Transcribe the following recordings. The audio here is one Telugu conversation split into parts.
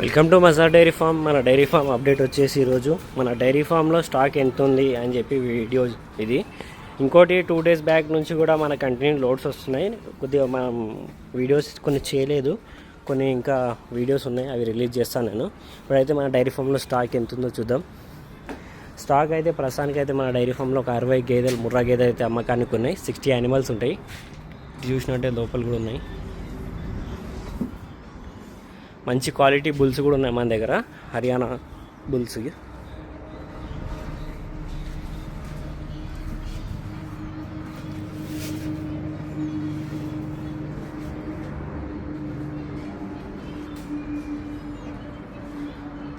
వెల్కమ్ టు మజా డైరీ ఫామ్. మన డైరీ ఫామ్ అప్డేట్ వచ్చేసి ఈరోజు మన డైరీ ఫామ్లో స్టాక్ ఎంత ఉంది అని చెప్పి వీడియో ఇది. ఇంకోటి 2 days బ్యాక్ నుంచి కూడా మన కంటిన్యూ లోడ్స్ వస్తున్నాయి. కొద్దిగా మనం వీడియోస్ కొన్ని చేయలేదు, కొన్ని ఇంకా వీడియోస్ ఉన్నాయి, అవి రిలీజ్ చేస్తాను నేను. ఇప్పుడైతే మన డైరీ ఫామ్లో స్టాక్ ఎంత ఉందో చూద్దాం. స్టాక్ అయితే ప్రస్తుతానికి అయితే మన డైరీ ఫామ్లో ఒక 60 గేదెలు, ముర్రా గేదెలు అయితే అమ్మకానికి ఉన్నాయి. 60 యానిమల్స్ ఉంటాయి. చూసినట్టే లోపల కూడా ఉన్నాయి. మంచి క్వాలిటీ బుల్స్ కూడా ఉన్నాయి మన దగ్గర, హర్యానా బుల్స్.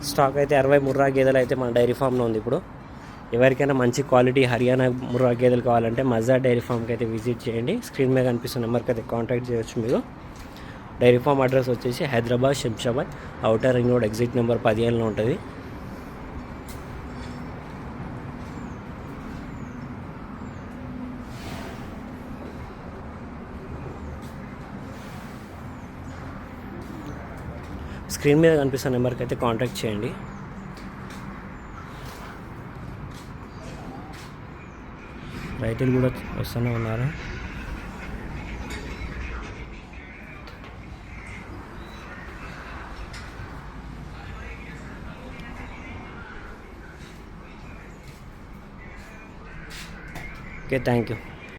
స్టాక్ అయితే 60 ముర్రా గేదెలు అయితే మన డైరీ ఫామ్లో ఉంది. ఇప్పుడు ఎవరికైనా మంచి క్వాలిటీ హర్యానా ముర్రా గేదెలు కావాలంటే మజా డైరీ ఫామ్కి అయితే విజిట్ చేయండి. స్క్రీన్ మీద కనిపిస్తున్న నెంబర్కి అయితే కాంటాక్ట్ చేయొచ్చు మీరు. డైరీ ఫామ్ అడ్రస్ వచ్చేసి Hyderabad, Shamshabad, outer ring road, exit number 15లో ఉంటుంది. స్క్రీన్ మీద కనిపిస్తున్న నెంబర్కి అయితే కాంటాక్ట్ చేయండి. రైతులు కూడా వస్తూనే ఉన్నారు. Okay, thank you.